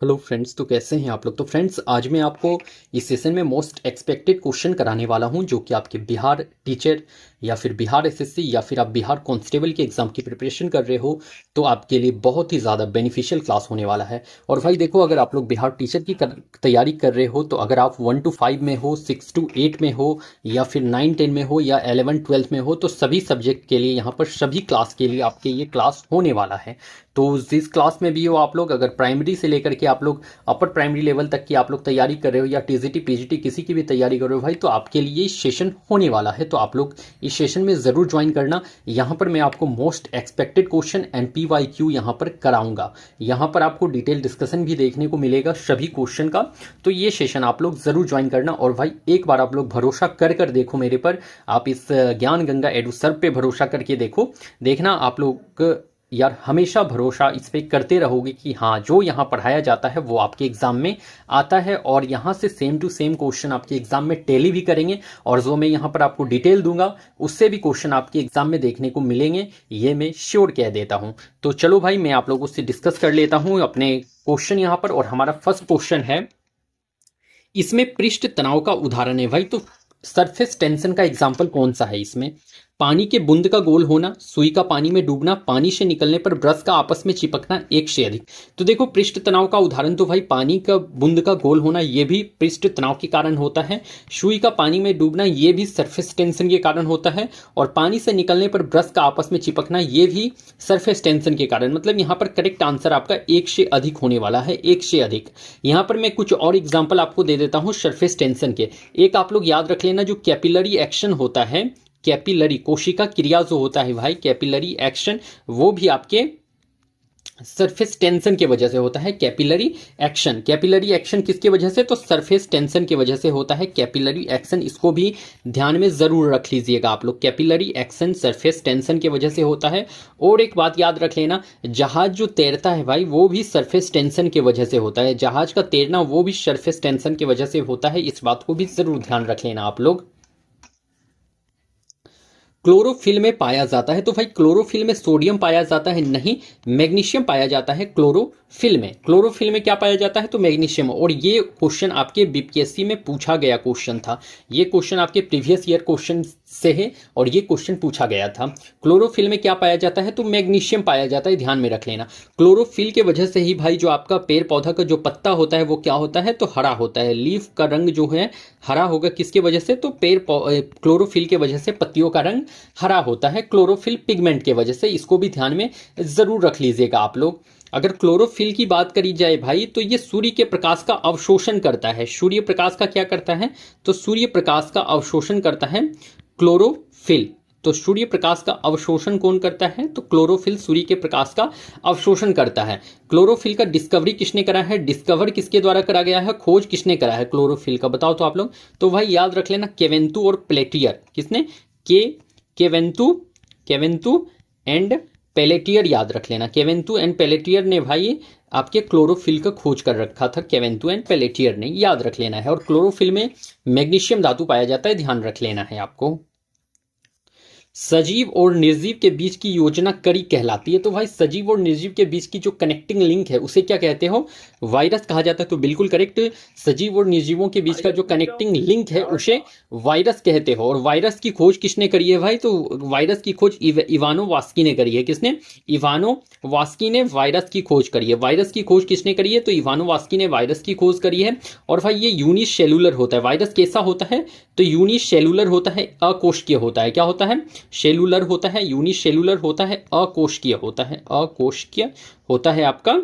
Hello friends, तो कैसे हैं आप लोग। तो फ्रेंड्स, आज मैं आपको इस सेशन में मोस्ट एक्सपेक्टेड क्वेश्चन कराने वाला हूं, जो कि आपके बिहार टीचर या फिर बिहार एसएससी या फिर आप बिहार कांस्टेबल के एग्जाम की प्रिपरेशन कर रहे हो तो आपके लिए बहुत ही ज़्यादा बेनिफिशियल क्लास होने वाला है। और भाई देखो, अगर आप लोग बिहार टीचर की तैयारी कर रहे हो तो अगर आप 1 to 5 में हो, 6 to 8 में हो या फिर 9-10 में हो या 11-12 में हो, तो सभी सब्जेक्ट के लिए यहाँ पर सभी क्लास के लिए आपके ये क्लास होने वाला है। तो जिस क्लास में भी हो आप लोग, अगर प्राइमरी से लेकर के आप लोग अपर प्राइमरी लेवल तक की आप लोग तैयारी कर रहे हो या टीजीटी पीजीटी किसी की भी तैयारी कर रहे हो भाई, तो आपके लिए सेशन होने वाला है। तो आप लोग इस सेशन में ज़रूर ज्वाइन करना। यहाँ पर मैं आपको most expected question and PYQ यहाँ पर कराऊंगा। यहाँ पर आपको डिटेल डिस्कशन भी देखने को मिलेगा सभी क्वेश्चन का। तो ये सेशन आप लोग ज़रूर ज्वाइन करना। और भाई एक बार आप लोग भरोसा कर कर देखो मेरे पर, आप इस ज्ञान गंगा एडू सर पे भरोसा करके देखो, देखना आप लोग यार हमेशा भरोसा इस पे करते रहोगे कि हाँ, जो यहाँ पढ़ाया जाता है वो आपके एग्जाम में आता है और यहाँ से सेम टू सेम क्वेश्चन आपके एग्जाम में टैली भी करेंगे। और जो मैं यहाँ पर आपको डिटेल दूंगा उससे भी क्वेश्चन आपके एग्जाम में देखने को मिलेंगे, ये मैं श्योर कह देता हूँ। तो चलो भाई, मैं आप लोगों से डिस्कस कर लेता हूँ अपने क्वेश्चन यहाँ पर। और हमारा फर्स्ट क्वेश्चन है, इसमें पृष्ठ तनाव का उदाहरण है भाई। तो सरफेस टेंशन का एग्जाम्पल कौन सा है इसमें? पानी के बूंद का गोल होना, सुई का पानी में डूबना, पानी से निकलने पर ब्रश का आपस में चिपकना एक से अधिक। तो देखो, पृष्ठ तनाव का उदाहरण तो भाई पानी का बूंद का गोल होना, ये भी पृष्ठ तनाव के कारण होता है। सुई का पानी में डूबना, ये भी सरफेस टेंशन के कारण होता है। और पानी से निकलने पर ब्रश का आपस में चिपकना, ये भी सरफेस टेंशन के कारण। मतलब यहाँ पर करेक्ट आंसर आपका एक से अधिक होने वाला है, एक से अधिक। यहाँ पर मैं कुछ और एग्जाम्पल आपको दे देता हूँ सरफेस टेंशन के। एक आप लोग याद रख लेना, जो कैपिलरी एक्शन होता है, कैपिलरी कोशिका क्रिया जो होता है भाई, कैपिलरी एक्शन, वो भी आपके सरफेस टेंशन की वजह से होता है। कैपिलरी एक्शन, कैपिलरी एक्शन किसकी वजह से? तो सरफेस टेंशन की वजह से होता है कैपिलरी एक्शन। इसको भी ध्यान में जरूर रख लीजिएगा आप लोग, कैपिलरी एक्शन सरफेस टेंशन की वजह से होता है। और एक बात याद रख लेना, जहाज जो तैरता है भाई वो भी सरफेस टेंशन की वजह से होता है। जहाज का तैरना वो भी सरफेस टेंशन की वजह से होता है। इस बात को भी जरूर ध्यान रख लेना आप लोग। क्लोरोफिल में पाया जाता है, तो भाई क्लोरोफिल में सोडियम पाया जाता है? नहीं, मैग्नीशियम पाया जाता है क्लोरोफिल में। क्लोरोफिल में क्या पाया जाता है? तो मैग्नीशियम। और ये क्वेश्चन आपके बीपीएससी में पूछा गया क्वेश्चन था। ये क्वेश्चन आपके प्रीवियस ईयर क्वेश्चन से है और ये क्वेश्चन पूछा गया था। क्लोरोफिल में क्या पाया जाता है? तो मैग्नीशियम पाया जाता है, ध्यान में रख लेना। क्लोरोफिल के वजह से ही भाई जो आपका पेड़ पौधा का जो पत्ता होता है वो क्या होता है? तो हरा होता है। लीफ का रंग जो है हरा होगा, किसके वजह से? तो क्लोरोफिल के वजह से पत्तियों का रंग हरा होता है, क्लोरोफिल पिगमेंट के वजह से। इसको भी ध्यान में जरूर रख लीजिएगा आप लोग। अगर क्लोरोफिल की बात करी जाए भाई, तो ये सूर्य के प्रकाश का अवशोषण करता है। सूर्य प्रकाश का क्या करता है? तो सूर्य प्रकाश का अवशोषण करता है क्लोरोफिल। तो सूर्य प्रकाश का अवशोषण कौन करता है? तो क्लोरोफिल सूर्य के प्रकाश का अवशोषण करता है। क्लोरोफिल का डिस्कवरी किसने करा है? डिस्कवर किसके द्वारा करा गया है? खोज किसने करा है क्लोरोफिल का? बताओ तो आप लोग। तो भाई याद रख लेना, केवेंतु और पेलेटियर। किसने? केवेंतु एंड पेलेटियर, याद रख लेना। केवेंतु एंड पेलेटियर ने भाई आपके क्लोरोफिल का खोज कर रखा था, केवेंतु एंड पेलेटियर ने, याद रख लेना है। और क्लोरोफिल में मैग्नीशियम धातु पाया जाता है, ध्यान रख लेना है आपको। सजीव और निर्जीव के बीच की योजना कड़ी कहलाती है। तो भाई सजीव और निर्जीव के बीच की जो कनेक्टिंग लिंक है उसे क्या कहते हो? वायरस कहा जाता है। तो बिल्कुल करेक्ट, सजीव और निर्जीवों के बीच का जो कनेक्टिंग लिंक है उसे वायरस कहते हो। और वायरस की खोज किसने करी है भाई? तो वायरस की खोज इवानो वास्की ने करी है। किसने? इवानो वास्की ने वायरस की खोज करी है। वायरस की खोज किसने करी है? तो इवानो वास्की ने वायरस की खोज करी है। और भाई ये यूनिसेलुलर होता है। वायरस कैसा होता है? तो यूनिसेलुलर होता है, अकोशिकीय होता है। क्या होता है? सेलुलर होता है, यूनिसेलुलर होता है, अकोशिकीय होता है। अकोशिकीय होता है आपका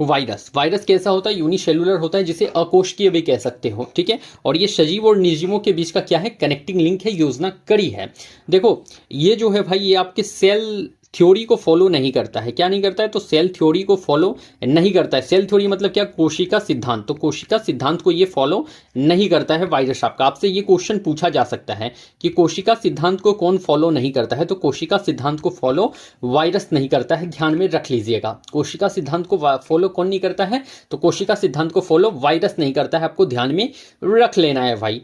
वायरस। वायरस कैसा होता है? यूनिसेलुलर होता है, जिसे अकोशिकीय भी कह सकते हो, ठीक है। और ये सजीव और निर्जीवों के बीच का क्या है? कनेक्टिंग लिंक है, योजना कड़ी है। देखो ये जो है भाई, ये आपके सेल थ्योरी को फॉलो नहीं करता है। क्या नहीं करता है? तो सेल थ्योरी को फॉलो नहीं करता है। सेल थ्योरी मतलब क्या? कोशिका सिद्धांत। तो कोशिका सिद्धांत को ये फॉलो नहीं करता है वायरस। आपका आपसे ये क्वेश्चन पूछा जा सकता है कि कोशिका सिद्धांत को कौन फॉलो नहीं करता है? तो कोशिका सिद्धांत को फॉलो वायरस नहीं करता है, ध्यान में रख लीजिएगा। कोशिका सिद्धांत को फॉलो कौन नहीं करता है? तो कोशिका सिद्धांत को फॉलो वायरस नहीं करता है, आपको ध्यान में रख लेना है भाई।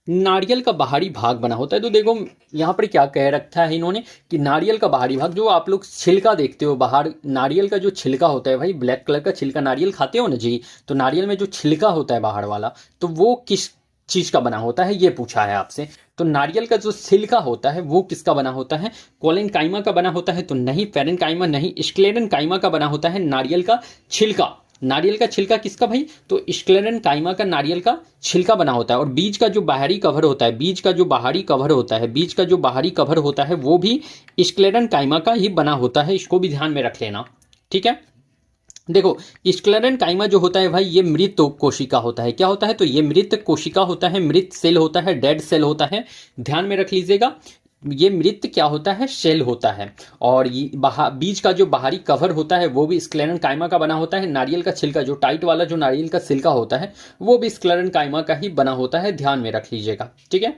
नारियल का बाहरी भाग बना होता है। तो देखो यहाँ पर क्या कह रखा है इन्होंने कि नारियल का बाहरी भाग, जो आप लोग छिलका देखते हो बाहर, नारियल का जो छिलका होता है भाई, ब्लैक कलर का छिलका, नारियल खाते हो ना जी, तो नारियल में जो छिलका होता है बाहर वाला, तो वो किस चीज का बना होता है, ये पूछा है आपसे। तो नारियल का जो छिलका होता है वो किसका बना होता है? कोलेनकाइमा का बना होता है? तो नहीं, पेरेनकाइमा नहीं, स्क्लेरेनकाइमा का बना होता है नारियल का छिलका। नारियल का छिलका किसका भाई? तो स्क्लेरेनकाइमा का नारियल का छिलका बना होता है। और बीज का जो बाहरी कवर होता है, बीज का जो बाहरी कवर होता है, बीज का जो बाहरी कवर होता है वो भी स्क्लेरेनकाइमा का ही बना होता है। इसको भी ध्यान में रख लेना, ठीक है। देखो स्क्लेरेनकाइमा जो होता है भाई, ये मृत कोशिका होता है। क्या होता है? तो ये मृत कोशिका होता है, मृत सेल होता है, डेड सेल होता है। ध्यान में रख लीजिएगा, ये मृत क्या होता है? सेल होता है। और ये बीज का जो बाहरी कवर होता है वो भी स्क्लेरेनकाइमा का बना होता है। नारियल का छिलका, जो टाइट वाला जो नारियल का छिलका होता है वो भी स्क्लेरेनकाइमा का ही बना होता है। ध्यान में रख लीजिएगा, ठीक है।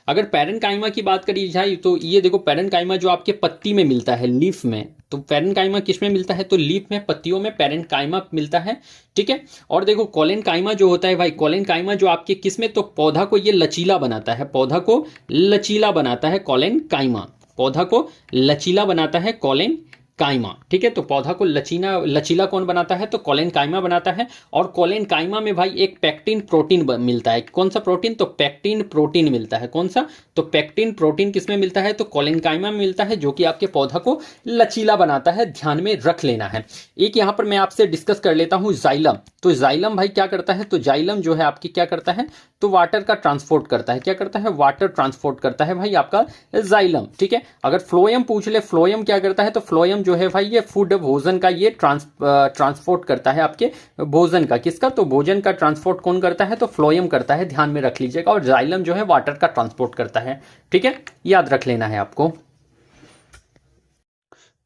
अगर पेरेनकाइमा की बात करी जाए तो ये देखो, पेरेनकाइमा जो आपके पत्ती में मिलता है, लीफ में, तो पेरेनकाइमा किस में मिलता है? तो लीफ में, पत्तियों में पेरेनकाइमा मिलता है, ठीक है। और देखो कोलेनकाइमा जो होता है भाई, कोलेनकाइमा जो आपके किस में? तो पौधा को ये लचीला बनाता है, पौधा को लचीला बनाता है कोलेनकाइमा, पौधा को लचीला बनाता है कोलेन काइमा, ठीक है। तो पौधा को लचीला कौन बनाता है? तो कोलेनकाइमा बनाता है। और कोलेनकाइमा में भाई एक पेक्टिन प्रोटीन मिलता है। कौन सा प्रोटीन? तो पेक्टिन प्रोटीन मिलता है। कौन सा? तो पेक्टिन प्रोटीन किस में मिलता है? तो कोलेनकाइमा में मिलता है, जो कि आपके पौधा को लचीला बनाता है। ध्यान में रख लेना है। एक यहाँ पर मैं आपसे डिस्कस कर लेता हूँ जाइलम। तो जाइलम भाई क्या करता है? तो जाइलम जो है आपकी क्या करता है? तो वाटर का ट्रांसपोर्ट करता है। क्या करता है? वाटर ट्रांसपोर्ट करता है भाई आपका जाइलम, ठीक है। अगर फ्लोएम पूछ ले, फ्लोएम क्या करता है? तो फ्लोएम जो है भाई ये फूड, भोजन का ये ट्रांसपोर्ट करता है आपके भोजन का। किसका? तो भोजन का ट्रांसपोर्ट कौन करता है? तो फ्लोएम करता है। ध्यान में रख लीजिएगा। और जाइलम जो है वाटर का ट्रांसपोर्ट करता है, ठीक है, याद रख लेना है आपको।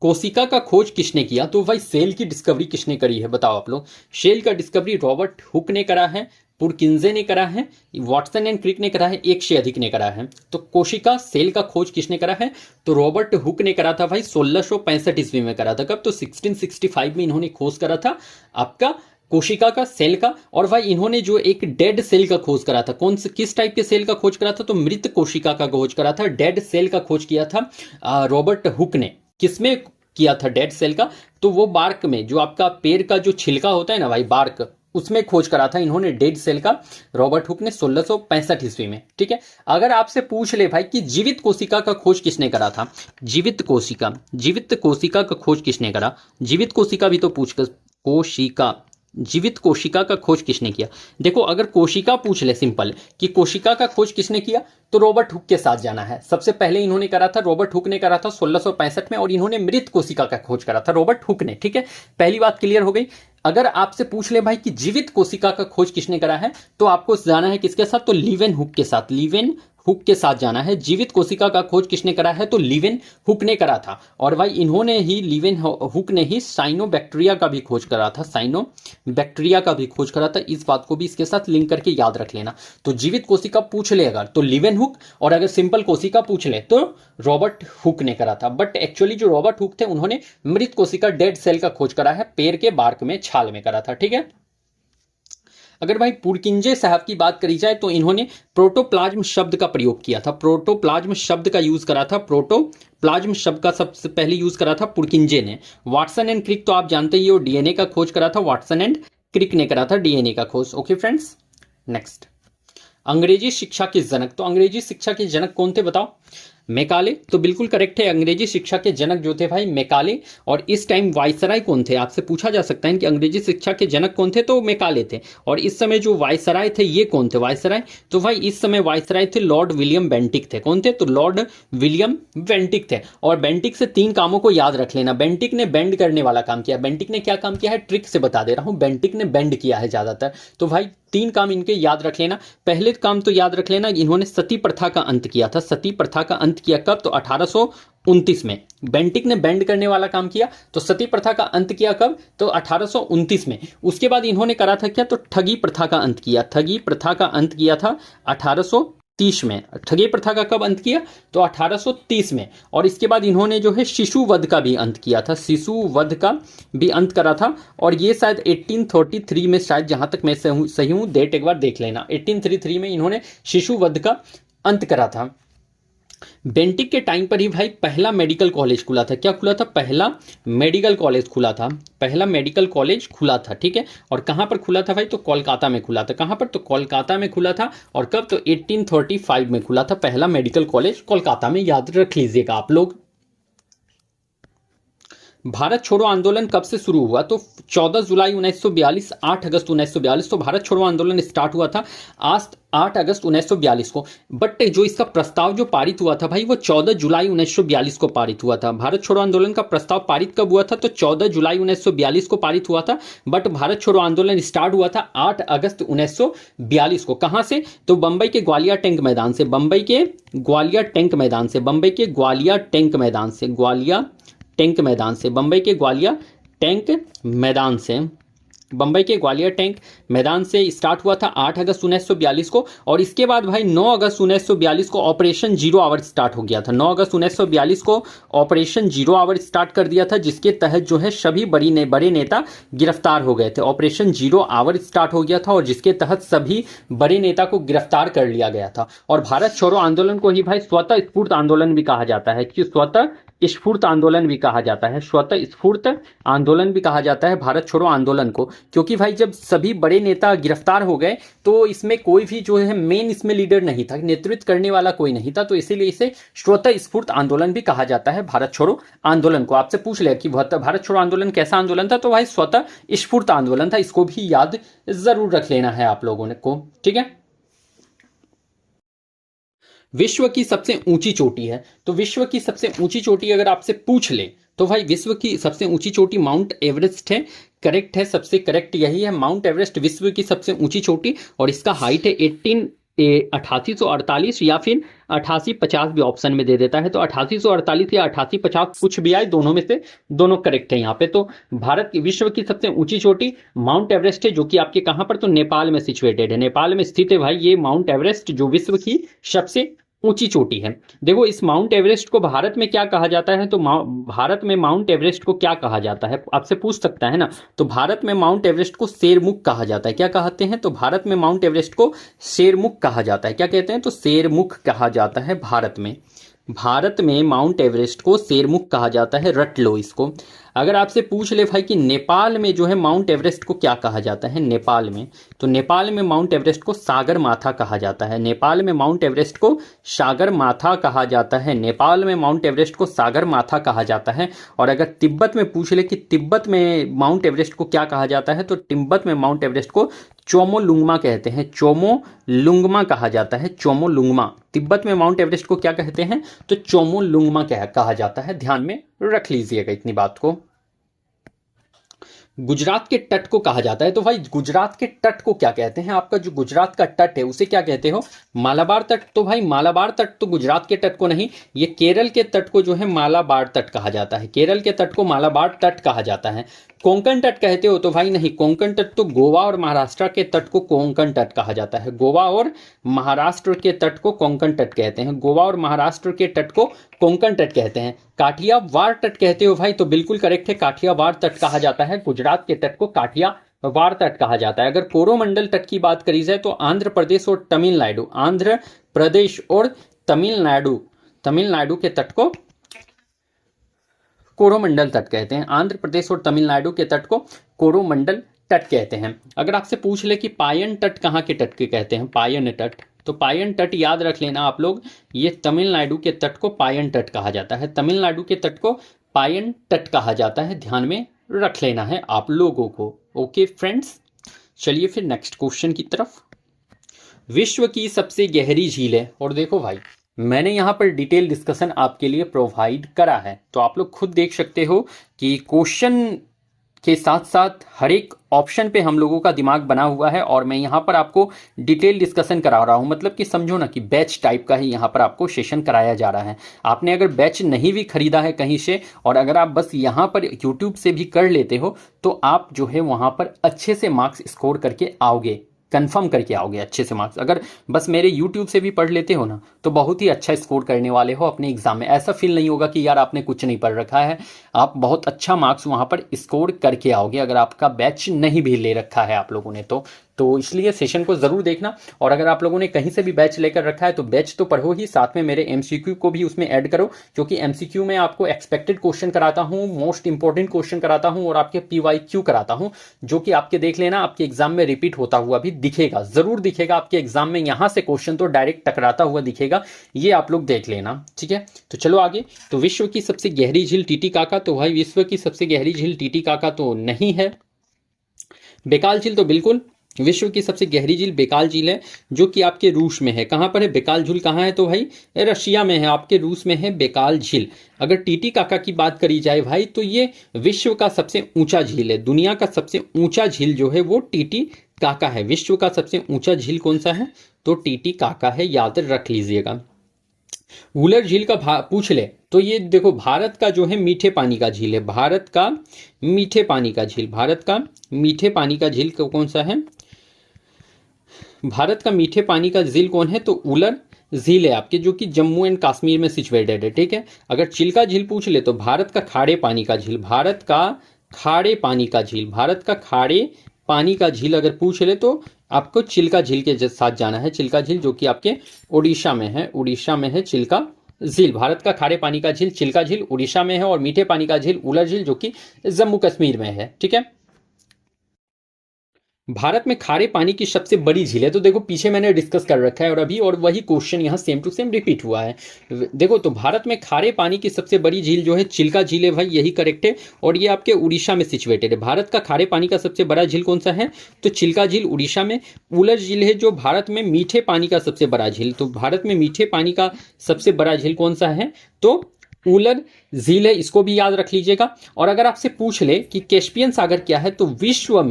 कोशिका का खोज किसने किया? तो भाई सेल की डिस्कवरी किसने करी है? बताओ आप लोग। सेल का डिस्कवरी रॉबर्ट हुक ने करा है, पुरकिंजे ने करा है, वाटसन एंड क्रिक ने करा है, एक से अधिक ने करा है। तो कोशिका सेल का खोज किसने करा है? तो रॉबर्ट हुक ने करा था भाई 1665 ईस्वी में करा था। कब? तो 1665 में इन्होंने खोज करा था आपका कोशिका का, सेल का। और भाई इन्होंने जो एक डेड सेल का खोज करा था, कौन से, किस टाइप के सेल का खोज करा था? तो मृत कोशिका का खोज करा था, डेड सेल का खोज किया था रॉबर्ट हुक ने। किसमें किया था डेड सेल का? तो वो बार्क में, जो आपका पेड़ का जो छिलका होता है ना भाई, बार्क, उसमें खोज करा था इन्होंने डेड सेल का, रॉबर्ट हुक ने 1665 ईस्वी में, ठीक है। अगर आपसे पूछ ले भाई कि जीवित कोशिका का खोज किसने करा था? जीवित कोशिका का खोज किसने करा? जीवित कोशिका भी तो पूछ कर, कोशिका, जीवित कोशिका का खोज किसने किया? देखो अगर कोशिका पूछ ले सिंपल कि कोशिका का खोज किसने किया, तो रॉबर्ट हुक के साथ जाना है। सबसे पहले इन्होंने करा था, रॉबर्ट हुक ने करा था 1665 में, और इन्होंने मृत कोशिका का खोज करा था रॉबर्ट हुक ने, ठीक है। पहली बात क्लियर हो गई। अगर आपसे पूछ ले भाई कि जीवित कोशिका का खोज किसने करा है, तो आपको जाना है किसके साथ? तो लीवेन हुक के साथ, लीवेन हुक के साथ जाना है। जीवित कोशिका का खोज किसने करा है? तो लीवेन हुक ने करा था। और भाई इन्होंने ही, लीवेन हुक ने ही साइनोबैक्टीरिया का भी खोज करा था, साइनोबैक्टीरिया का भी खोज करा था। इस बात को भी इसके साथ लिंक करके याद रख लेना। तो जीवित कोशिका पूछ ले अगर, तो लीवेन हुक, और अगर सिंपल कोशिका पूछ ले तो रॉबर्ट हुक ने करा था। बट एक्चुअली जो रॉबर्ट हुक थे उन्होंने मृत कोशिका, डेड सेल का खोज करा है, पेड़ के बार्क में, छाल में करा था, ठीक है। अगर भाई पुरकिंजे साहब की बात करी जाए तो इन्होंने प्रोटोप्लाज्म शब्द का प्रयोग किया था, प्रोटोप्लाज्म शब्द का यूज करा था, प्रोटोप्लाज्म शब्द का सबसे पहले यूज करा था पुरकिंजे ने। वाटसन एंड क्रिक तो आप जानते ही हो, डीएनए का खोज करा था, वाटसन एंड क्रिक ने करा था डीएनए का खोज। ओके फ्रेंड्स, नेक्स्ट, अंग्रेजी शिक्षा के जनक। तो अंग्रेजी शिक्षा के जनक कौन थे बताओ? मैकाले। तो बिल्कुल करेक्ट है, अंग्रेजी शिक्षा के जनक जो थे भाई मैकाले। और इस टाइम वायसराय कौन थे? आपसे पूछा जा सकता है कि अंग्रेजी शिक्षा के जनक कौन थे, तो मैकाले थे। और इस समय जो वायसराय थे ये कौन थे? वायसराय, तो भाई इस समय वायसराय थे लॉर्ड विलियम बेंटिक थे। कौन थे? तो लॉर्ड विलियम बेंटिक थे। और बेंटिक से 3 कामों को याद रख लेना। बेंटिक ने बेंड करने वाला काम किया। बेंटिक ने क्या काम किया है? ट्रिक से बता दे रहा हूं, बेंटिक ने बेंड किया है ज्यादातर। तो भाई 3 काम इनके याद रख लेना। पहले काम तो याद रख लेना, इन्होंने सती प्रथा का अंत किया था। सती प्रथा का अंत किया कब? तो 1829 में। बेंटिक ने बैंड करने वाला काम किया, तो सती प्रथा का अंत किया कब? तो 1829 में। उसके बाद इन्होंने करा था क्या? तो ठगी प्रथा का अंत किया। ठगी प्रथा का अंत किया था 1830 1830 में। ठगी प्रथा का कब अंत किया? तो 1830 में। और इसके बाद इन्होंने जो है शिशु वध का भी अंत किया था, शिशु वध का भी अंत करा था। और ये शायद 1833 में, शायद जहां तक मैं सही हूं, डेट एक बार देख लेना, 1833 में इन्होंने शिशु वध का अंत करा था। बेंटिक के टाइम पर ही भाई पहला मेडिकल कॉलेज खुला था। क्या खुला था? पहला मेडिकल कॉलेज खुला था। पहला मेडिकल कॉलेज खुला था, ठीक है। और कहां पर खुला था भाई? तो कोलकाता में खुला था। कहां पर? तो कोलकाता में खुला था। और कब? तो 1835 में खुला था पहला मेडिकल कॉलेज कोलकाता में, याद रख लीजिएगा आप लोग। भारत छोड़ो आंदोलन कब से शुरू हुआ? तो 14 जुलाई 1942, 8 अगस्त 1942। तो भारत छोड़ो आंदोलन स्टार्ट हुआ था आज 8 अगस्त 1942 को। बट जो इसका प्रस्ताव जो पारित हुआ था भाई, वो 14 जुलाई 1942 को पारित हुआ था। भारत छोड़ो आंदोलन का प्रस्ताव पारित कब हुआ था? तो 14 जुलाई 1942 को पारित हुआ था। बट भारत छोड़ो आंदोलन स्टार्ट हुआ था 8 अगस्त 1942 को। कहां से? तो बंबई के ग्वालियर टैंक मैदान से। बंबई के ग्वालियर टैंक मैदान से। बंबई के ग्वालियर टैंक मैदान से। ग्वालियर टैंक मैदान से। बंबई के ग्वालियर टैंक मैदान से। बंबई के ग्वालियर टैंक मैदान से स्टार्ट हुआ था 8 अगस्त 1942 को। और इसके बाद भाई 9 अगस्त 1942 को ऑपरेशन जीरो आवर स्टार्ट हो गया था। 9 अगस्त 1942 को ऑपरेशन जीरो आवर स्टार्ट कर दिया था, जिसके तहत जो है सभी बड़े नेता गिरफ्तार हो गए थे। ऑपरेशन जीरो आवर स्टार्ट हो गया था और जिसके तहत सभी बड़े नेता को गिरफ्तार कर लिया गया था। और भारत छोड़ो आंदोलन को ही भाई स्वतः स्फूर्त आंदोलन भी कहा जाता है, कि स्वतः स्फूर्त आंदोलन भी कहा जाता है। स्वतः स्फूर्त आंदोलन भी कहा जाता है भारत छोड़ो आंदोलन को, क्योंकि भाई जब सभी बड़े नेता गिरफ्तार हो गए तो इसमें कोई भी जो है मेन इसमें लीडर नहीं था, नेतृत्व करने वाला कोई नहीं था, तो इसीलिए इसे स्वतः स्फूर्त आंदोलन भी कहा जाता है भारत छोड़ो आंदोलन को। आपसे पूछ ले कि भारत छोड़ो आंदोलन कैसा आंदोलन था, तो भाई स्वतः स्फूर्त आंदोलन था। इसको भी याद जरूर रख लेना है आप लोगों को, ठीक है। विश्व की सबसे ऊंची चोटी है, तो विश्व की सबसे ऊंची चोटी अगर आपसे पूछ ले तो भाई विश्व की सबसे ऊंची चोटी माउंट एवरेस्ट है। करेक्ट है, सबसे करेक्ट यही है, माउंट एवरेस्ट विश्व की सबसे ऊंची चोटी। और इसका हाइट है 8848 या फिर 8850 भी ऑप्शन में दे देता है, तो 8848 या 8850 कुछ भी आए, दोनों में से दोनों करेक्ट है यहाँ पे। तो भारत की विश्व की सबसे ऊंची चोटी माउंट एवरेस्ट है, जो कि आपके कहां पर? तो नेपाल में सिचुएटेड है, नेपाल में स्थित है भाई ये माउंट एवरेस्ट, जो विश्व की सबसे ऊंची चोटी है। देखो इस माउंट एवरेस्ट को भारत में क्या कहा जाता है, तो भारत में माउंट एवरेस्ट को क्या कहा जाता है, आपसे पूछ सकता है ना। तो भारत में माउंट एवरेस्ट को शेरमुख कहा जाता है। क्या कहते हैं? तो भारत में माउंट एवरेस्ट को शेरमुख कहा जाता है। क्या कहते हैं? तो शेरमुख कहा जाता है भारत में। भारत में माउंट एवरेस्ट को शेरमुख कहा जाता है, रट लो इसको। अगर आपसे पूछ ले भाई कि नेपाल में जो है माउंट एवरेस्ट को क्या कहा जाता है, नेपाल में, तो नेपाल में माउंट एवरेस्ट को सागर माथा कहा जाता है। नेपाल में माउंट एवरेस्ट को सागर माथा कहा जाता है। नेपाल में माउंट एवरेस्ट को सागर माथा कहा जाता है। और अगर तिब्बत में पूछ ले कि तिब्बत में माउंट एवरेस्ट को क्या कहा जाता है, तो तिब्बत में माउंट एवरेस्ट को चोमोलुंगमा कहते हैं। चोमोलुंगमा कहा जाता है, चोमोलुंगमा। तिब्बत में माउंट एवरेस्ट को क्या कहते हैं, तो चोमोलुंगमा कहा जाता है। ध्यान में रख लीजिएगा इतनी बात को। गुजरात के तट को कहा जाता है, तो भाई गुजरात के तट को क्या कहते हैं? आपका जो गुजरात का तट है उसे क्या कहते हो? मालाबार तट। तो भाई मालाबार तट तो गुजरात के तट को नहीं, ये केरल के तट को जो है मालाबार तट कहा जाता है। केरल के तट को मालाबार तट कहा जाता है। कोंकण तट कहते हो? तो भाई नहीं, कोंकण तट तो गोवा और महाराष्ट्र के तट को कोंकण तट कहा जाता है। गोवा और महाराष्ट्र के तट को कोंकण तट कहते हैं। गोवा और महाराष्ट्र के तट को कोंकण तट कहते हैं। काठियावाड़ तट कहते हो भाई? तो बिल्कुल करेक्ट है, काठियावाड़ तट कहा जाता है। गुजरात के तट को काठियावाड़ तट कहा जाता है। अगर कोरोमंडल तट की बात करी जाए तो आंध्र प्रदेश और तमिलनाडु, आंध्र प्रदेश और तमिलनाडु के तट को कोरोमंडल तट कहते हैं। आंध्र प्रदेश और तमिलनाडु के तट को कोरोमंडल तट कहते हैं। अगर आपसे पूछ ले कि पायन तट कहाँ के तट के कहते हैं, पायन तट, तो पायन तट याद रख लेना आप लोग, ये तमिलनाडु के तट को पायन तट कहा जाता है। तमिलनाडु के तट को पायन तट कहा जाता है, ध्यान में रख लेना है आप लोगों को। ओके फ्रेंड्स, चलिए फिर नेक्स्ट क्वेश्चन की तरफ। विश्व की सबसे गहरी झील है, और देखो भाई मैंने यहाँ पर डिटेल डिस्कशन आपके लिए प्रोवाइड करा है, तो आप लोग खुद देख सकते हो कि क्वेश्चन के साथ साथ हर एक ऑप्शन पे हम लोगों का दिमाग बना हुआ है, और मैं यहाँ पर आपको डिटेल डिस्कशन करा रहा हूँ। मतलब कि समझो ना कि बैच टाइप का ही यहाँ पर आपको सेशन कराया जा रहा है। आपने अगर बैच नहीं भी खरीदा है कहीं से, और अगर आप बस यहाँ पर यूट्यूब से भी कर लेते हो, तो आप जो है वहाँ पर अच्छे से मार्क्स स्कोर करके आओगे। कंफर्म करके आओगे अच्छे से मार्क्स। अगर बस मेरे यूट्यूब से भी पढ़ लेते हो ना तो बहुत ही अच्छा स्कोर करने वाले हो अपने एग्जाम में। ऐसा फील नहीं होगा कि यार आपने कुछ नहीं पढ़ रखा है, आप बहुत अच्छा मार्क्स वहाँ पर स्कोर करके आओगे अगर आपका बैच नहीं भी ले रखा है आप लोगों ने तो इसलिए सेशन को ज़रूर देखना। और अगर आप लोगों ने कहीं से भी बैच लेकर रखा है तो बैच तो पढ़ो ही, साथ में मेरे एमसीक्यू को भी उसमें ऐड करो, क्योंकि एमसीक्यू में आपको एक्सपेक्टेड क्वेश्चन कराता हूँ, मोस्ट इंपॉर्टेंट क्वेश्चन कराता हूँ और आपके पीवाईक्यू कराता हूँ, जो कि आपके देख लेना आपके एग्जाम में रिपीट होता हुआ भी दिखेगा, जरूर दिखेगा आपके एग्जाम में। यहाँ से क्वेश्चन तो डायरेक्ट टकराता हुआ दिखेगा, ये आप लोग देख लेना, ठीक है। तो चलो आगे। तो विश्व की सबसे गहरी झील टीटीकाका, तो भाई विश्व की सबसे गहरी झील टीटीकाका तो नहीं है। बेकाल झील तो बिल्कुल विश्व की सबसे गहरी झील बेकाल झील है, जो कि आपके रूस में है। कहाँ पर है बेकाल झील, कहाँ है तो भाई रशिया में है, आपके रूस में है बेकाल झील। अगर टीटीकाका की बात करी जाए भाई तो ये विश्व का सबसे ऊंचा झील है। दुनिया का सबसे ऊंचा झील जो है वो टीटीकाका है। विश्व का सबसे ऊंचा झील कौन सा है तो टीटीकाका है, याद रख लीजिएगा। वुलर झील का पूछ ले तो ये देखो भारत का जो है मीठे पानी का झील है, भारत का मीठे पानी का झील, भारत का मीठे पानी का झील कौन सा है, भारत का मीठे पानी का झील कौन है तो वुलर झील है आपके, जो कि जम्मू एंड कश्मीर में सिचुएटेड है, ठीक है। अगर चिल्का झील पूछ ले तो भारत का खारे पानी का झील, भारत का खारे पानी का झील, भारत का खारे पानी का झील अगर पूछ ले तो आपको चिल्का झील के साथ जाना है। चिल्का झील जो कि आपके उड़ीसा में है, उड़ीसा में है चिल्का झील। भारत का खारे पानी का झील चिल्का झील उड़ीसा में है, और मीठे पानी का झील वुलर झील जो कि जम्मू कश्मीर में है, ठीक है। भारत में खारे पानी की सबसे बड़ी झील है, तो देखो पीछे मैंने डिस्कस कर रखा है और अभी और वही क्वेश्चन यहाँ सेम टू सेम रिपीट हुआ है। देखो तो भारत में खारे पानी की सबसे बड़ी झील जो है चिल्का झील है भाई, यही करेक्ट है, और ये आपके उड़ीसा में सिचुएटेड है। भारत का खारे पानी का सबसे बड़ा झील कौन सा है तो चिल्का झील उड़ीसा में। वुलर झील है जो भारत में मीठे पानी का सबसे बड़ा झील, तो भारत में मीठे पानी का सबसे बड़ा झील कौन सा है तो वुलर झील है, इसको भी याद रख लीजिएगा। और अगर आपसे पूछ ले कि कैस्पियन सागर क्या है तो विश्व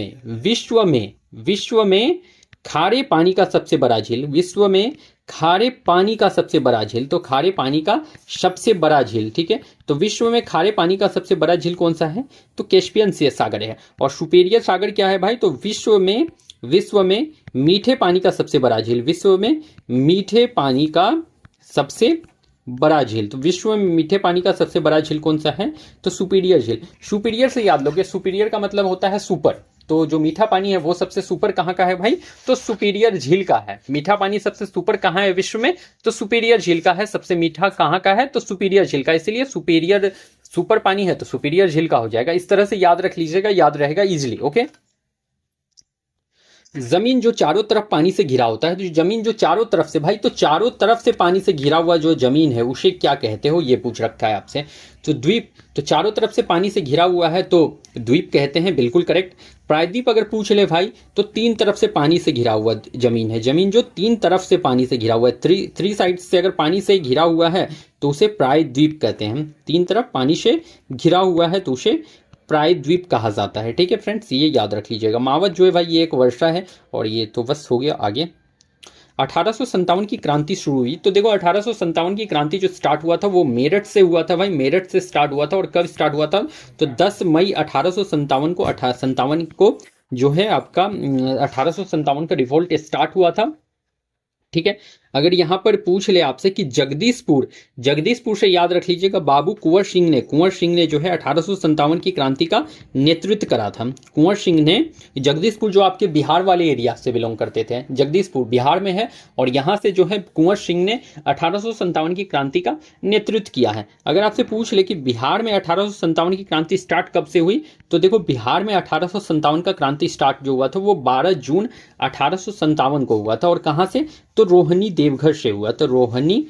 में खारे पानी का सबसे बड़ा झील, विश्व में खारे पानी का सबसे बड़ा झील, तो खारे पानी का सबसे बड़ा झील, ठीक है। तो विश्व में खारे पानी का सबसे बड़ा झील कौन सा है तो कैस्पियन सागर है। और सुपेरियर सागर क्या है भाई तो विश्व में मीठे पानी का सबसे बड़ा झील, विश्व में मीठे पानी का सबसे बड़ा झील, तो विश्व में मीठे पानी का सबसे बड़ा झील कौन सा है तो सुपीरियर झील। सुपीरियर से याद लोगे, सुपीरियर का मतलब होता है सुपर, तो जो मीठा पानी है वो सबसे सुपर कहाँ का है भाई तो सुपीरियर झील का है। मीठा पानी सबसे सुपर कहाँ है विश्व में तो सुपीरियर झील का है। सबसे मीठा कहाँ का है तो सुपीरियर झील का, इसलिए सुपीरियर सुपर पानी है तो सुपीरियर झील का हो जाएगा। इस तरह से याद रख लीजिएगा, याद रहेगा इजिली, ओके। जमीन जो चारों तरफ पानी से घिरा होता है, तो जमीन जो चारों तरफ से भाई तो चारों तरफ से पानी से घिरा हुआ जो जमीन है उसे क्या कहते हो, ये पूछ रखा है आपसे। तो द्वीप, तो चारों तरफ से पानी से घिरा हुआ है तो द्वीप कहते हैं, बिल्कुल करेक्ट। प्रायद्वीप अगर पूछ ले भाई तो तीन तरफ से पानी से घिरा हुआ जमीन है, जमीन जो तीन तरफ से पानी से घिरा हुआ है, थ्री साइड से अगर पानी से घिरा हुआ है तो उसे प्रायद्वीप कहते हैं। तीन तरफ पानी से घिरा हुआ है तो उसे प्रायद्वीप कहा जाता है, ठीक है फ्रेंड्स, ये याद रख लीजिएगा। मावत जो है भाई ये एक वर्षा है, और ये तो बस हो गया। आगे 1857 की क्रांति शुरू हुई, तो देखो 1857 की क्रांति जो स्टार्ट हुआ था वो मेरठ से हुआ था भाई, मेरठ से स्टार्ट हुआ था। और कब स्टार्ट हुआ था तो 10 मई 1857 को जो है आपका 1857 का रिवोल्ट स्टार्ट हुआ था, ठीक है। अगर यहां पर पूछ ले आपसे कि जगदीशपुर से याद रख लीजिएगा, बाबू कुंवर सिंह ने जो है 1857 की क्रांति का नेतृत्व करा था। कुंवर सिंह ने, जगदीशपुर जो आपके बिहार वाले एरिया से बिलोंग करते थे, जगदीशपुर बिहार में है, और यहां से जो है कुंवर सिंह ने 1857 की क्रांति का नेतृत्व किया है। अगर आपसे पूछ ले कि बिहार में 1857 की क्रांति स्टार्ट कब से हुई, तो देखो बिहार में 1857 का क्रांति स्टार्ट जो हुआ था वो 12 जून 1857 को हुआ था। और कहां से तो रोहिणी देवघर से हुआ, तो रोहिणी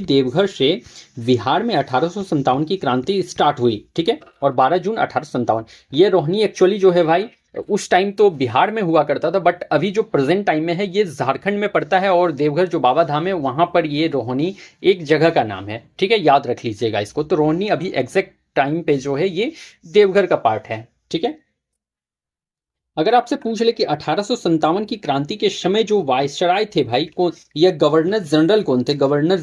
देवघर से बिहार में 1857 की क्रांति स्टार्ट हुई, ठीक है। और 12 जून 1857, ये रोहिणी एक्चुअली जो है भाई उस टाइम तो बिहार में हुआ करता था, बट अभी जो प्रेजेंट टाइम में है ये झारखंड में पड़ता है, और देवघर जो बाबा धाम है वहां पर ये रोहिणी एक जगह का नाम है, ठीक है, याद रख लीजिएगा इसको। तो रोहिणी अभी एग्जैक्ट टाइम पे जो है ये देवघर का पार्ट है, ठीक है। अगर आपसे पूछ ले कि 1857 की क्रांति के समय जो वायसराय थे भाई कौन, या गवर्नर जनरल कौन थे, गवर्नर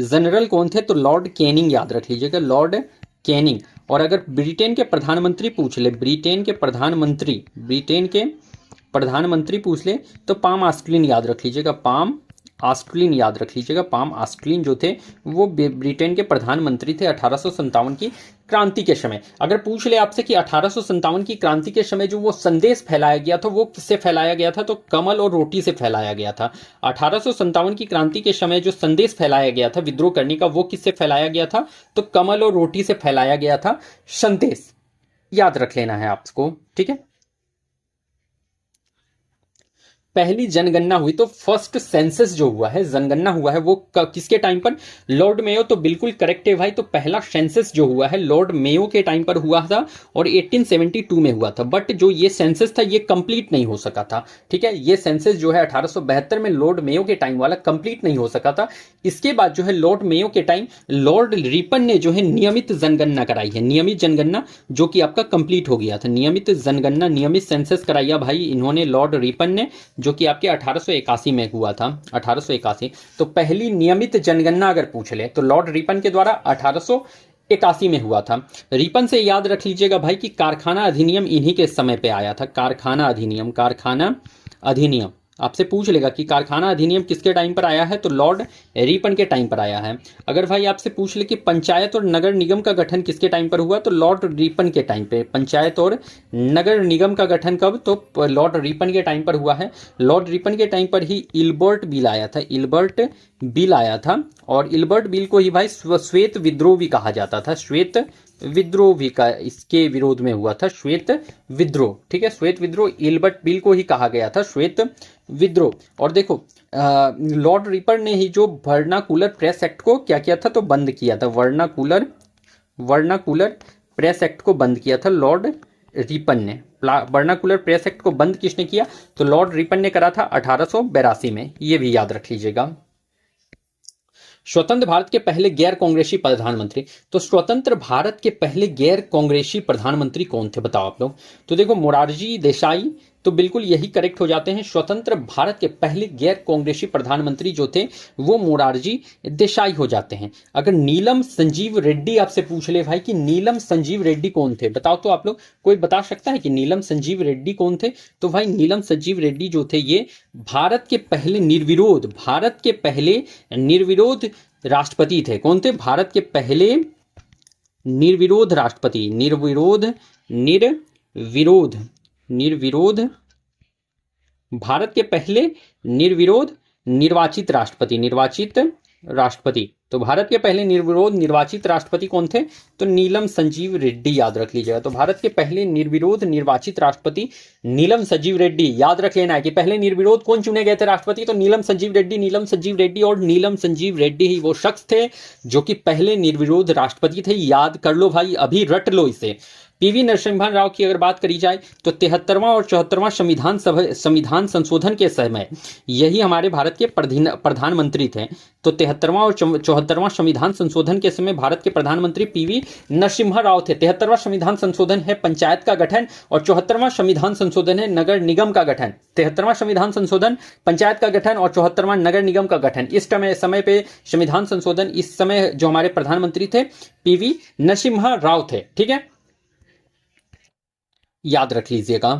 जनरल कौन थे तो लॉर्ड कैनिंग, याद रख लीजिएगा लॉर्ड कैनिंग। और अगर ब्रिटेन के प्रधानमंत्री पूछ ले, ब्रिटेन के प्रधानमंत्री पूछ ले तो पाम ऑस्टिन याद रख लीजिएगा, पाम ऑस्टिन याद रख लीजिएगा। पाम ऑस्टिन जो थे वो ब्रिटेन के प्रधानमंत्री थे 1857 की क्रांति के समय। अगर पूछ ले आपसे कि 1857 की क्रांति के समय जो वो संदेश फैलाया गया था वो किससे फैलाया गया था, तो कमल और रोटी से फैलाया गया था। 1857 की क्रांति के समय जो संदेश फैलाया गया था विद्रोह करने का, वो किससे फैलाया गया था, तो कमल और रोटी से फैलाया गया था संदेश। याद रख लेना है आपको, ठीक है। पहली जनगणना हुई तो फर्स्ट सेंसस जो हुआ है, जनगणना हुआ है, वो किसके टाइम पर, लॉर्ड मेयो। तो बिल्कुल करेक्ट है भाई। तो पहला सेंसस जो हुआ है लॉर्ड मेयो के टाइम पर हुआ था और 1872 में हुआ था। बट जो ये सेंसस था ये कंप्लीट नहीं हो सका था, ठीक है। ये सेंसस जो है 1872 में लॉर्ड मेयो के टाइम वाला कंप्लीट नहीं हो सका था। इसके बाद जो है लॉर्ड मेयो के टाइम लॉर्ड रिपन ने जो है नियमित जनगणना कराई है, नियमित जनगणना, जो कि आपका कंप्लीट हो गया था। नियमित जनगणना, नियमित सेंसस कराया भाई इन्होंने लॉर्ड रिपन ने, जो कि आपके 1881 में हुआ था, 1881। तो पहली नियमित जनगणना अगर पूछ ले तो लॉर्ड रिपन के द्वारा 1881 में हुआ था। रिपन से याद रख लीजिएगा भाई कि कारखाना अधिनियम इन्हीं के समय पे आया था। कारखाना अधिनियम, कारखाना अधिनियम आपसे पूछ लेगा कि कारखाना अधिनियम किसके टाइम पर आया है, तो लॉर्ड रिपन के टाइम पर आया है। अगर भाई आपसे पूछ ले कि पंचायत और नगर निगम का गठन किसके टाइम पर हुआ, तो लॉर्ड रिपन के टाइम पे। पंचायत और नगर निगम का गठन कब, तो लॉर्ड रिपन के टाइम पर हुआ है। लॉर्ड रिपन के टाइम पर ही इल्बर्ट बिल आया था, इल्बर्ट बिल आया था। और इल्बर्ट बिल को ही भाई श्वेत विद्रोह भी कहा जाता था। श्वेत विद्रोह भी का इसके विरोध में हुआ था, श्वेत विद्रोह, ठीक है। श्वेत विद्रोह इल्बर्ट बिल को ही कहा गया था, श्वेत विद्रोह। और देखो लॉर्ड रिपन ने ही जो वर्नाकुलर प्रेस एक्ट को क्या किया था, तो बंद किया था। वर्नाकुलर प्रेस एक्ट को बंद किया था लॉर्ड रिपन ने। वर्नाकुलर प्रेस एक्ट को बंद किसने किया, तो लॉर्ड रिपन ने करा था 1882 में। ये भी याद रख लीजिएगा। स्वतंत्र भारत के पहले गैर कांग्रेसी प्रधानमंत्री, तो स्वतंत्र भारत के पहले गैर कांग्रेसी प्रधानमंत्री कौन थे बताओ आप लोग। तो देखो मोरारजी देसाई, तो बिल्कुल यही करेक्ट हो जाते हैं। स्वतंत्र भारत के पहले गैर कांग्रेसी प्रधानमंत्री जो थे वो मोरारजी देसाई हो जाते हैं। अगर नीलम संजीव रेड्डी आपसे पूछ ले भाई कि नीलम संजीव रेड्डी कौन थे, बताओ तो आप लोग, कोई बता सकता है कि नीलम संजीव रेड्डी कौन थे, तो भाई नीलम संजीव रेड्डी जो थे ये भारत के पहले निर्विरोध राष्ट्रपति थे। कौन थे, भारत के पहले निर्विरोध राष्ट्रपति, निर्विरोध भारत के पहले निर्विरोध निर्वाचित राष्ट्रपति, तो भारत के पहले निर्विरोध निर्वाचित राष्ट्रपति कौन थे, तो नीलम संजीव रेड्डी याद रख लीजिएगा। तो भारत के पहले निर्विरोध निर्वाचित राष्ट्रपति नीलम संजीव रेड्डी। याद रख लेना है कि पहले निर्विरोध कौन चुने गए थे राष्ट्रपति, तो नीलम संजीव रेड्डी। और नीलम संजीव रेड्डी ही वो शख्स थे जो कि पहले निर्विरोध राष्ट्रपति थे। याद कर लो भाई, अभी रट लो इसे। पीवी नरसिम्हा राव की अगर बात करी जाए तो 73वां और 74वां संविधान संशोधन के समय यही हमारे भारत के प्रधानमंत्री थे। तो 73वां और 74वां संविधान संशोधन के समय भारत के प्रधानमंत्री पीवी नरसिम्हा राव थे। 73वां संविधान संशोधन है पंचायत का गठन और 74वां संविधान संशोधन है नगर निगम का गठन। 73वां संविधान संशोधन पंचायत का गठन और 74वां नगर निगम का गठन। इस समय पे संविधान संशोधन, इस समय जो हमारे प्रधानमंत्री थे पीवी नरसिम्हा राव थे, ठीक है। याद रख लीजिएगा।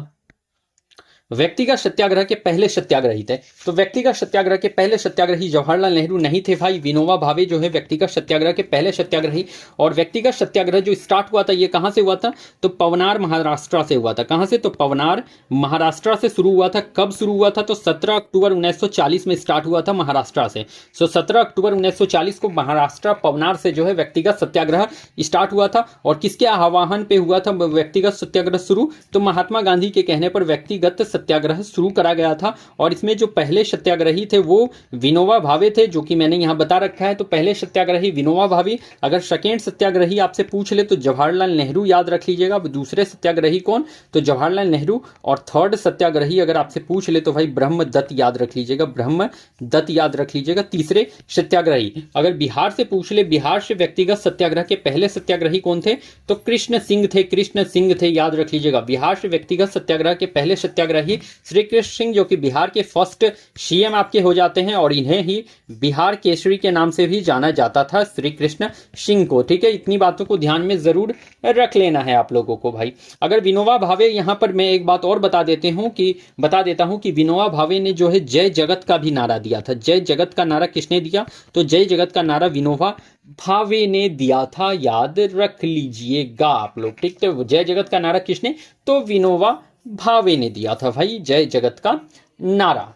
व्यक्तिगत सत्याग्रह के पहले सत्याग्रही थे, तो व्यक्तिगत सत्याग्रह के पहले सत्याग्रही जवाहरलाल नेहरू नहीं थे भाई, विनोबा भावे जो है व्यक्तिगत सत्याग्रह के पहले सत्याग्रही। और व्यक्तिगत सत्याग्रह जो स्टार्ट हुआ था ये कहां से हुआ था, तो पवनार महाराष्ट्र से हुआ था। कहां से, तो पवनार महाराष्ट्र से शुरू हुआ था। कब शुरू हुआ था, तो 17 अक्टूबर 1940 में स्टार्ट हुआ था महाराष्ट्र से। 17 अक्टूबर 1940 को महाराष्ट्र पवनार से जो है व्यक्तिगत सत्याग्रह स्टार्ट हुआ था। और किसके आह्वान पे हुआ था व्यक्तिगत सत्याग्रह शुरू, तो महात्मा गांधी के कहने पर व्यक्तिगत सत्याग्रह शुरू करा गया था। और इसमें जो पहले सत्याग्रही थे वो विनोबा भावे थे, जो कि मैंने यहां बता रखा है। तो पहले सत्याग्रही विनोबा भावे। अगर सेकेंड सत्याग्रही आपसे पूछ ले तो जवाहरलाल नेहरू याद रख लीजिएगा। दूसरे सत्याग्रही कौन, तो जवाहरलाल नेहरू। और थर्ड सत्याग्रही अगर आपसे पूछ ले तो भाई ब्रह्मदत्त याद रख लीजिएगा, ब्रह्मदत्त याद रख लीजिएगा। तीसरे सत्याग्रही अगर बिहार से पूछ ले, बिहार से व्यक्तिगत सत्याग्रह के पहले सत्याग्रही कौन थे, तो कृष्ण सिंह थे, याद रख लीजिएगा। बिहार से व्यक्तिगत सत्याग्रह के पहले सत्याग्रही ही श्री कृष्ण सिंह, जो कि बिहार के फर्स्ट सीएम आपके हो जाते हैं और इन्हें ही बिहार केसरी के नाम से भी जाना जाता था, श्री कृष्ण सिंह को। ठीक है, इतनी बातों को ध्यान में जरूर रख लेना है आप लोगों को भाई। अगर विनोबा भावे, यहाँ पर मैं एक बात और बता देता हूं कि विनोबा भावे ने जो है जय जगत का भी नारा दिया था। जय जगत का नारा किसने दिया? तो जय जगत का नारा विनोबा भावे ने दिया था, याद रख लीजिएगा आप लोग। ठीक है, जय जगत का नारा किसने? तो विनोबा भावे ने दिया था भाई जय जगत का नारा।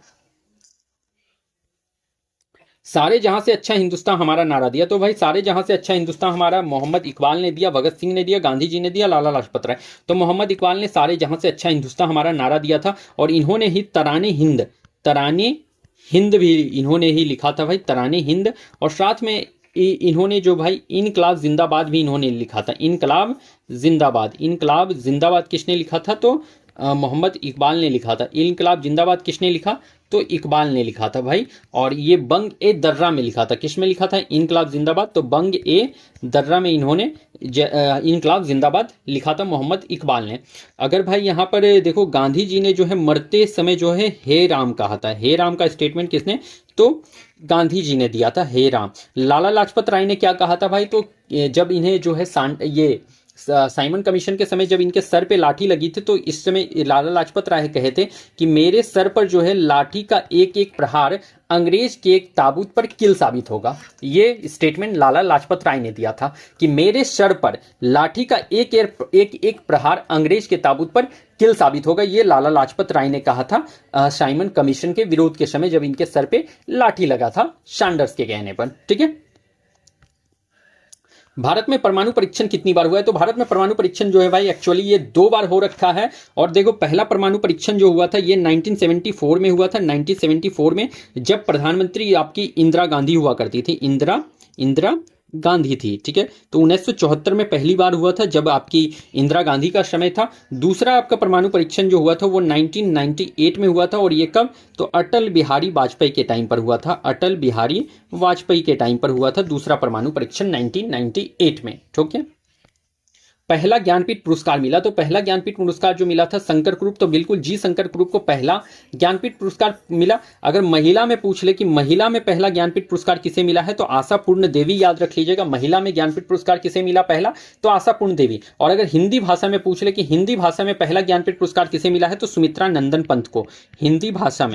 सारे जहां से अच्छा हिंदुस्तान हमारा नारा दिया, तो भाई सारे जहां से अच्छा हिंदुस्तान हमारा मोहम्मद इकबाल ने दिया, भगत सिंह ने दिया, गांधी जी ने दिया, लाला लाजपत राय। तो मोहम्मद इकबाल ने सारे जहां से अच्छा हिंदुस्तान हमारा नारा दिया था और इन्होंने ही तराने हिंद भी इन्होंने ही लिखा था भाई, तराने हिंद। और साथ में इन्होंने जो भाई इनकलाब जिंदाबाद भी इन्होंने लिखा था, इनकलाब जिंदाबाद किसने लिखा था? तो मोहम्मद इकबाल ने लिखा था। इनकलाब जिंदाबाद किसने लिखा? तो इकबाल ने लिखा था भाई। और ये बंग ए दर्रा में लिखा था। किस में लिखा था? इनकलाब जिंदाबाद। तो बंग ए दर्रा में इन्होंने इनकलाब जिंदाबाद लिखा था मोहम्मद इकबाल ने। अगर भाई यहाँ पर देखो, गांधी जी ने जो है मरते समय जो है हे राम कहा था। हे राम का स्टेटमेंट किसने? तो गांधी जी ने दिया था, हे राम। लाला लाजपत राय ने क्या कहा था भाई? तो जब इन्हें जो है ये साइमन कमीशन के समय जब इनके सर पे लाठी लगी थी, तो इस समय लाला लाजपत राय कहे थे कि मेरे सर पर जो है लाठी का एक एक प्रहार अंग्रेज के एक ताबूत पर किल साबित होगा। ये स्टेटमेंट लाला लाजपत राय ने दिया था कि मेरे सर पर लाठी का एक एक प्रहार अंग्रेज के ताबूत पर किल साबित होगा। ये लाला लाजपत राय ने कहा था साइमन कमीशन के विरोध के समय जब इनके सर पे लाठी लगा था सैंडर्स के कहने पर। ठीक है, भारत में परमाणु परीक्षण कितनी बार हुआ है? तो भारत में परमाणु परीक्षण जो है भाई एक्चुअली ये 2 बार हो रखा है। और देखो, पहला परमाणु परीक्षण जो हुआ था ये 1974 में हुआ था। 1974 में जब प्रधानमंत्री आपकी इंदिरा गांधी हुआ करती थी, इंदिरा गांधी थी। ठीक है, तो 1974 में पहली बार हुआ था जब आपकी इंदिरा गांधी का समय था। दूसरा आपका परमाणु परीक्षण जो हुआ था वो 1998 में हुआ था। और ये कब? तो अटल बिहारी वाजपेयी के टाइम पर हुआ था। अटल बिहारी वाजपेयी के टाइम पर हुआ था दूसरा परमाणु परीक्षण 1998 में। ठीक है, पहला ज्ञानपीठ पुरस्कार मिला, तो पहला ज्ञानपीठ पुरस्कार जो मिला था शंकर कुरूप, तो बिल्कुल जी शंकर कुरूप को पहला ज्ञानपीठ पुरस्कार मिला। अगर महिला में पूछ ले कि महिला में पहला ज्ञानपीठ पुरस्कार किसे मिला है, तो आशा पूर्ण देवी, याद रख लीजिएगा। महिला में ज्ञानपीठ पुरस्कार किसे मिला पहला? तो आशा पूर्ण देवी। और अगर हिंदी भाषा में पूछ ले कि हिंदी भाषा में पहला ज्ञानपीठ पुरस्कार किसे मिला है, तो सुमित्रा नंदन पंत को। हिंदी भाषा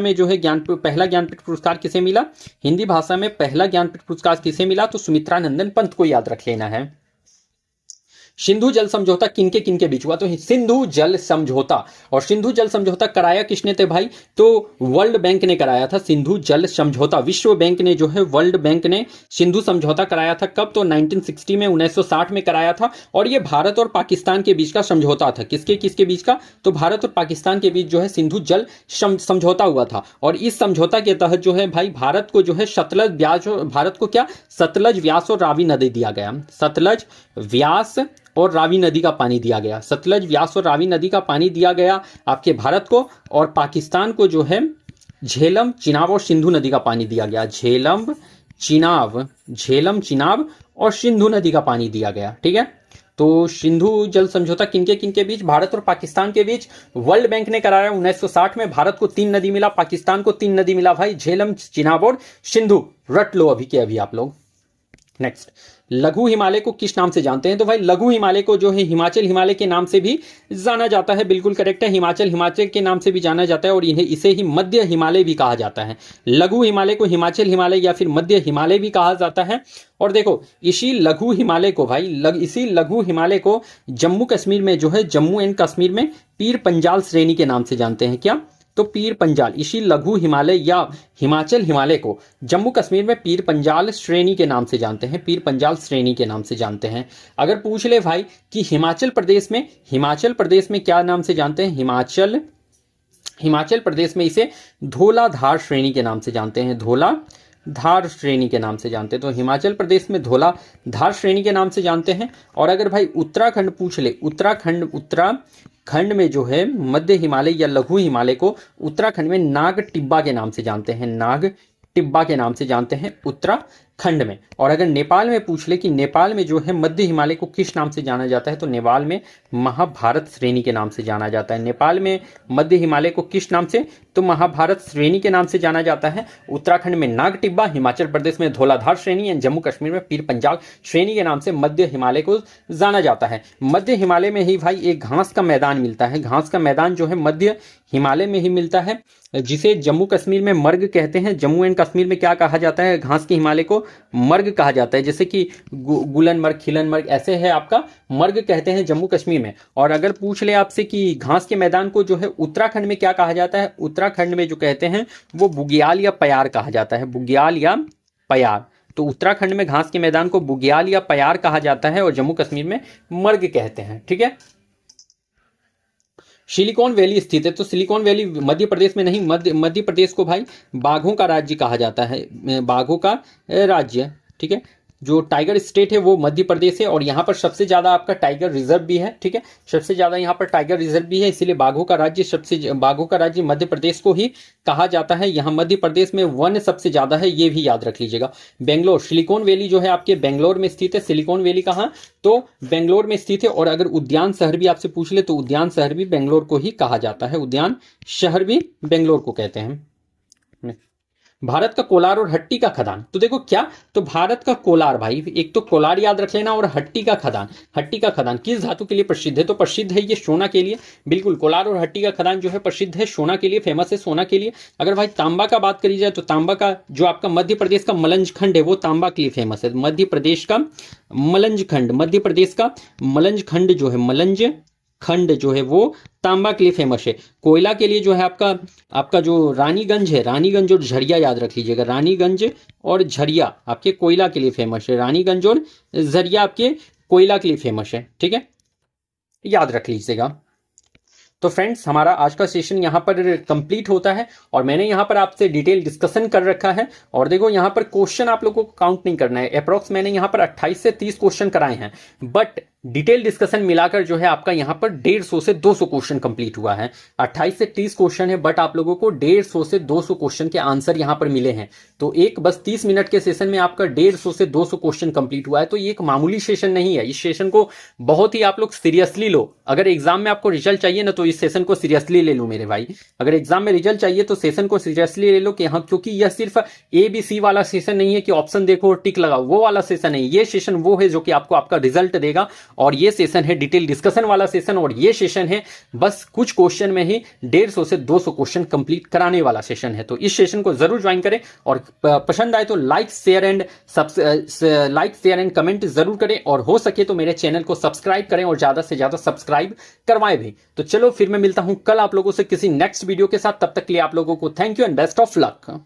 में जो है पहला ज्ञानपीठ पुरस्कार किसे मिला? हिंदी भाषा में पहला ज्ञानपीठ पुरस्कार किसे मिला? तो सुमित्रा नंदन पंत को याद रख लेना है। सिंधु जल समझौता किनके किनके बीच हुआ? तो सिंधु जल समझौता। और सिंधु जल समझौता कराया किसने थे भाई? तो वर्ल्ड बैंक ने कराया था सिंधु जल समझौता। विश्व बैंक ने जो है, वर्ल्ड बैंक ने सिंधु समझौता कराया था। कब? तो 1960 में, 1960 में कराया था। और ये भारत और पाकिस्तान के बीच का समझौता था। किसके किसके बीच का? तो भारत और पाकिस्तान के बीच जो है सिंधु जल समझौता हुआ था। और इस समझौता के तहत जो है भाई भारत को जो है सतलज व्यास और रावी नदी दिया गया। सतलज व्यास और रावी नदी का पानी दिया गया। सतलज व्यास और रावी नदी का पानी दिया गया आपके भारत को। और पाकिस्तान को जो है झेलम, चिनाब और सिंधु नदी का पानी दिया गया। झेलम, चिनाब और सिंधु नदी का पानी दिया गया। ठीक है, तो सिंधु जल समझौता किनके किनके बीच? भारत और पाकिस्तान के बीच। वर्ल्ड बैंक ने कराया 1960 में। भारत को 3 नदी मिला, पाकिस्तान को 3 नदी मिला भाई, झेलम, चिनाब और सिंधु। रट लो अभी के अभी आप लोग। नेक्स्ट, लघु हिमालय को किस नाम से जानते हैं? तो भाई लघु हिमालय को जो है हिमाचल हिमालय के नाम से भी जाना जाता है। बिल्कुल करेक्ट है, हिमाचल के नाम से भी जाना जाता है। और इसे ही मध्य हिमालय भी कहा जाता है। लघु हिमालय को हिमाचल हिमालय या फिर मध्य हिमालय भी कहा जाता है। और देखो, इसी लघु हिमालय को जम्मू कश्मीर में जो है, जम्मू एंड कश्मीर में पीर पंजाल श्रेणी के नाम से जानते हैं। क्या? तो पीर पंजाल। इसी लघु हिमालय या हिमाचल हिमालय को जम्मू कश्मीर में पीर पंजाल श्रेणी के नाम से जानते हैं। पीर पंजाल श्रेणी के नाम से जानते हैं। अगर पूछ ले भाई कि हिमाचल प्रदेश में क्या नाम से जानते हैं? हिमाचल प्रदेश में इसे धौलाधार श्रेणी के नाम से जानते हैं। धौलाधार श्रेणी के नाम से जानते हैं। तो हिमाचल प्रदेश में धौलाधार श्रेणी के नाम से जानते हैं। और अगर भाई उत्तराखंड पूछ ले, उत्तराखंड में जो है मध्य हिमालय या लघु हिमालय को उत्तराखंड में नाग टिब्बा के नाम से जानते हैं। नाग टिब्बा के नाम से जानते हैं खंड में। और अगर नेपाल में पूछ ले कि नेपाल में जो है मध्य हिमालय को किस नाम से जाना जाता है, तो नेपाल में महाभारत श्रेणी के नाम से जाना जाता है। नेपाल में मध्य हिमालय को किस नाम से, तो महाभारत श्रेणी के नाम से जाना जाता है। उत्तराखंड में नाग टिब्बा, हिमाचल प्रदेश में धौलाधार श्रेणी, एंड जम्मू कश्मीर में पीर पंजाल श्रेणी के नाम से मध्य हिमालय को जाना जाता है। मध्य हिमालय में ही भाई एक घास का मैदान मिलता है, घास का मैदान जो है मध्य हिमालय में ही मिलता है, जिसे जम्मू कश्मीर में मर्ग कहते हैं। जम्मू एंड कश्मीर में क्या कहा जाता है, घास के हिमालय को मर्ग कहा जाता है, जैसे कि गुलनमर्ग, खिलनमर्ग ऐसे है, आपका मर्ग कहते हैं जम्मू कश्मीर में। और अगर पूछ ले आपसे कि घास के मैदान को जो है उत्तराखंड में क्या कहा जाता है, उत्तराखंड में जो कहते हैं वो बुग्याल या पयार कहा जाता है, बुग्याल या पयार। तो उत्तराखंड में घास के मैदान को बुग्याल या पयार कहा जाता है और जम्मू कश्मीर में मर्ग कहते हैं। ठीक है। सिलिकॉन वैली स्थित है, तो सिलिकॉन वैली मध्य प्रदेश में नहीं, मध्य प्रदेश को भाई बाघों का राज्य कहा जाता है, बाघों का राज्य। ठीक है। जो टाइगर स्टेट है वो मध्य प्रदेश है, और यहाँ पर सबसे ज्यादा आपका टाइगर रिजर्व भी है। ठीक है। सबसे ज्यादा यहाँ पर टाइगर रिजर्व भी है, इसीलिए बाघों का राज्य मध्य प्रदेश को ही कहा जाता है। यहाँ मध्य प्रदेश में वन सबसे ज्यादा है, ये भी याद रख लीजिएगा। बेंगलोर, सिलिकॉन वैली जो है आपके बेंगलोर में स्थित है। सिलिकॉन वैली कहाँ, तो बेंगलोर में स्थित है। और अगर उद्यान शहर भी आपसे पूछ ले तो उद्यान शहर भी बेंगलोर को ही कहा जाता है, उद्यान शहर भी बेंगलोर को कहते हैं। भारत का कोलार और हट्टी का खदान, तो देखो क्या, तो भारत का कोलार भाई, एक तो कोलार याद रख लेना, और हट्टी का खदान, हट्टी का खदान किस धातु के लिए प्रसिद्ध है, तो प्रसिद्ध है ये सोना के लिए। बिल्कुल, कोलार और हट्टी का खदान जो है प्रसिद्ध है सोना के लिए, फेमस है सोना के लिए। अगर भाई तांबा का बात करी जाए तो तांबा का जो आपका मध्य प्रदेश का मलंज खंड है वो तांबा के लिए फेमस है। मध्य प्रदेश का मलंज खंड, मध्य प्रदेश का मलंज खंड जो है, मलंज खंड जो है वो तांबा के लिए फेमस है। कोयला के लिए जो है आपका जो रानीगंज है, रानीगंज और झरिया याद रख लीजिएगा, रानीगंज और झरिया आपके कोयला के लिए फेमस है, रानीगंज और झरिया आपके कोयला के लिए फेमस है। ठीक है, याद रख लीजिएगा। तो फ्रेंड्स, हमारा आज का सेशन यहाँ पर कंप्लीट होता है, और मैंने यहाँ पर आपसे डिटेल डिस्कशन कर रखा है। और देखो यहाँ पर क्वेश्चन आप लोगों को काउंट नहीं करना है, अप्रॉक्स मैंने यहाँ पर 28 से 30 क्वेश्चन कराए हैं, बट डिटेल डिस्कशन मिलाकर जो है आपका यहाँ पर 150 से 200 क्वेश्चन कंप्लीट हुआ है। 28 से 30 क्वेश्चन है, बट आप लोगों को 150 से 200 क्वेश्चन के आंसर यहाँ पर मिले हैं। तो एक बस 30 मिनट के सेशन में आपका 150 से 200 क्वेश्चन कंप्लीट हुआ है। तो ये एक मामूली सेशन नहीं है, इस सेशन को बहुत ही आप लोग सीरियसली लो। अगर एग्जाम में आपको रिजल्ट चाहिए ना, तो इस सेशन को सीरियसली ले लो मेरे भाई। अगर एग्जाम में रिजल्ट चाहिए तो सेशन को सीरियसली ले लो कि हाँ, क्योंकि यह सिर्फ ABC वाला सेशन नहीं है कि ऑप्शन देखो और टिक लगाओ, वो वाला सेशन है। ये सेशन वो है जो कि आपको आपका रिजल्ट देगा, और ये सेशन है डिटेल डिस्कशन वाला सेशन, और ये सेशन है बस कुछ क्वेश्चन में ही 150 से 200 क्वेश्चन कंप्लीट कराने वाला सेशन है। तो इस सेशन को जरूर ज्वाइन करें, और पसंद आए तो लाइक शेयर एंड कमेंट जरूर करें, और हो सके तो मेरे चैनल को सब्सक्राइब करें, और ज्यादा से ज्यादा सब्सक्राइब करवाएं भी। तो चलो फिर मैं मिलता हूं कल आप लोगों से किसी नेक्स्ट वीडियो के साथ। तब तक के लिए आप लोगों को thank you and best of luck.